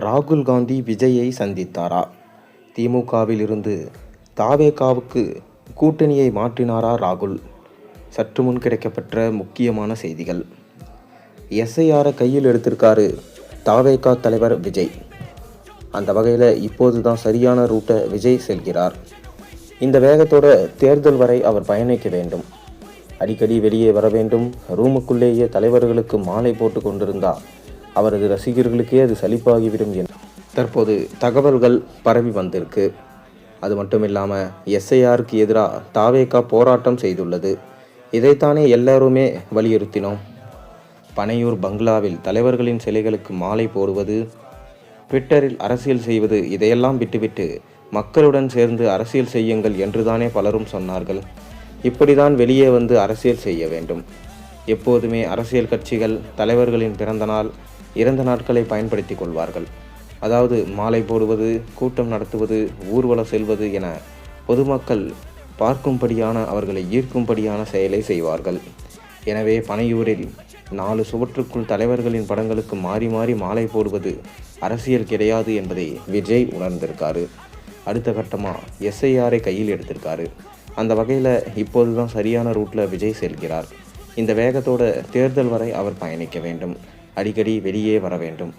ராகுல் காந்தி விஜயை சந்தித்தாரா? திமுகவில் இருந்து தாவேகாவுக்கு கூட்டணியை மாற்றினாரா ராகுல்? சற்று முன் கிடைக்கப்பெற்ற முக்கியமான செய்திகள். எஸ்ஐஆரை கையில் எடுத்திருக்காரு தாவேகா தலைவர் விஜய். அந்த வகையில் இப்போது தான் சரியான ரூட்டை விஜய் செல்கிறார். இந்த வேகத்தோட தேர்தல் வரை அவர் பயணிக்க வேண்டும். அடிக்கடி வெளியே வர வேண்டும். ரூமுக்குள்ளேயே தலைவர்களுக்கு மாலை போட்டு கொண்டிருந்தார் அவரது ரசிகர்களுக்கே அது சலிப்பாகிவிடும் என்று தற்போது தகவல்கள் பரவி வந்திருக்கு. அது மட்டும் இல்லாமல் எஸ்ஐஆருக்கு எதிராக தாவேகா போராட்டம் செய்துள்ளது. இதைத்தானே எல்லாருமே வலியுறுத்தினோம். பனையூர் பங்களாவில் தலைவர்களின் சிலைகளுக்கு மாலை போடுவது, ட்விட்டரில் அரசியல் செய்வது, இதையெல்லாம் விட்டுவிட்டு மக்களுடன் சேர்ந்து அரசியல் செய்யுங்கள் என்றுதானே பலரும் சொன்னார்கள். இப்படிதான் வெளியே வந்து அரசியல் செய்ய வேண்டும். எப்போதுமே அரசியல் கட்சிகள் தலைவர்களின் பிறந்தநாள், இறந்த நாட்களை பயன்படுத்தி கொள்வார்கள். அதாவது மாலை போடுவது, கூட்டம் நடத்துவது, ஊர்வலம் செல்வது என பொதுமக்கள் பார்க்கும்படியான, அவர்களை ஈர்க்கும்படியான செயலை செய்வார்கள். எனவே பனையூரில் 4 சுவற்றுக்குள் தலைவர்களின் படங்களுக்கு மாறி மாறி மாலை போடுவது அரசியல் கிடையாது என்பதை விஜய் உணர்ந்திருக்காரு. அடுத்த கட்டமாக எஸ்ஐஆரை கையில் எடுத்திருக்காரு. அந்த வகையில் இப்போது தான் சரியான ரூட்டில் விஜய் செல்கிறார். இந்த வேகத்தோட தேர்தல் வரை அவர் பயணிக்க வேண்டும். அடிக்கடி வெளியே வர வேண்டும்.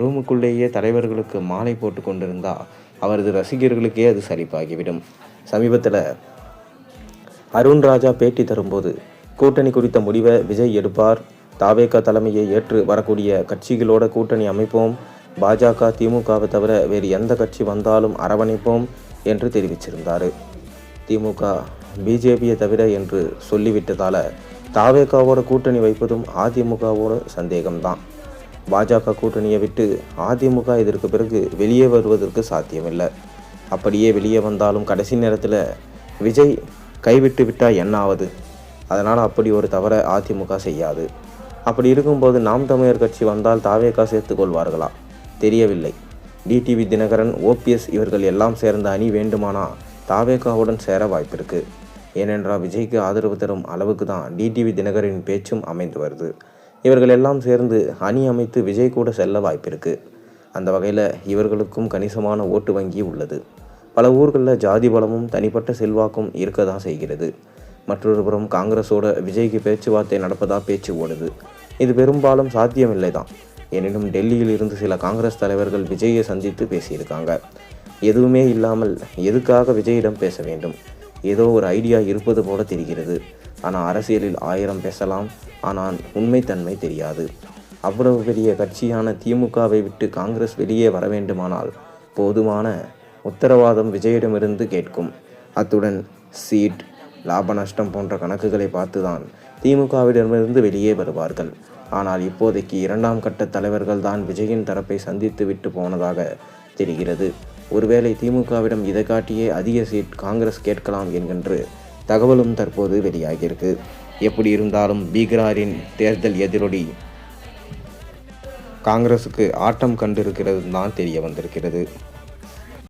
ரூமுக்குள்ளேயே தலைவர்களுக்கு மாலை போட்டு கொண்டிருந்தால் அவரது ரசிகர்களுக்கே அது சலிப்பாகிவிடும். சமீபத்தில் அருண் ராஜா பேட்டி தரும்போது கூட்டணி குறித்த முடிவை விஜய் எடுப்பார். தாவேகா தலைமையை ஏற்று வரக்கூடிய கட்சிகளோட கூட்டணி அமைப்போம். பாஜக, திமுகவை தவிர வேறு எந்த கட்சி வந்தாலும் அரவணைப்போம் என்று தெரிவிச்சிருந்தார். திமுக பிஜேபியை தவிர என்று சொல்லிவிட்டதால் தாவேகாவோட கூட்டணி வைப்பதும் அதிமுகவோட சந்தேகம்தான். பாஜக கூட்டணியை விட்டு அதிமுக இதற்கு பிறகு வெளியே வருவதற்கு சாத்தியமில்லை. அப்படியே வெளியே வந்தாலும் கடைசி நேரத்தில் விஜய் கைவிட்டு விட்டால் என்ன ஆவது? அதனால் அப்படி ஒரு தவறை அதிமுக செய்யாது. அப்படி இருக்கும்போது நாம் தமிழர் கட்சி வந்தால் தாவேகா சேர்த்து கொள்வார்களா? தெரியவில்லை. டிடிவி தினகரன், ஓபிஎஸ் இவர்கள் எல்லாம் சேர்ந்த அணி வேண்டுமானா தாவேகாவுடன் சேர வாய்ப்பிருக்கு. ஏனென்றால் விஜய்க்கு ஆதரவு தரும் அளவுக்கு தான் டிடிவி தினகரின் பேச்சும் அமைந்து வருது. இவர்கள் எல்லாம் சேர்ந்து அணி அமைத்து விஜய் கூட செல்ல வாய்ப்பிருக்கு. அந்த வகையில் இவர்களுக்கும் கணிசமான ஓட்டு வங்கி உள்ளது. பல ஊர்களில் ஜாதி பலமும் தனிப்பட்ட செல்வாக்கும் இருக்க தான் செய்கிறது. மற்றொரு புறம் காங்கிரஸோட விஜய்க்கு பேச்சுவார்த்தை நடப்பதா பேச்சு ஓடுது. இது பெரும்பாலும் சாத்தியமில்லை தான். எனினும் டெல்லியில் இருந்து சில காங்கிரஸ் தலைவர்கள் விஜயை சந்தித்து பேசியிருக்காங்க. எதுவுமே இல்லாமல் எதுக்காக விஜயிடம் பேச வேண்டும்? ஏதோ ஒரு ஐடியா இருப்பது போல தெரிகிறது. ஆனால் அரசியலில் 1000 பேசலாம். ஆனால் உண்மைத்தன்மை தெரியாது. அவ்வளவு பெரிய கட்சியான திமுகவை விட்டு காங்கிரஸ் வெளியே வர வேண்டுமானால் போதுமான உத்தரவாதம் விஜயிடமிருந்து கேட்கும். அத்துடன் சீட், லாப நஷ்டம் போன்ற கணக்குகளை பார்த்துதான் திமுகவிடமிருந்து வெளியே வருவார்கள். ஆனால் இப்போதைக்கு 2ஆம் கட்ட தலைவர்கள் தான் விஜயின் தரப்பை சந்தித்து விட்டு போனதாக தெரிகிறது. ஒருவேளை திமுகவிடம் இதை காட்டியே அதிக சீட் காங்கிரஸ் கேட்கலாம் என்கின்ற தகவலும் தற்போது வெளியாகியிருக்கு. எப்படி இருந்தாலும் பீகாரின் தேர்தல் எதிரொலி காங்கிரஸுக்கு ஆட்டம் கண்டிருக்கிறது தான் தெரிய வந்திருக்கிறது.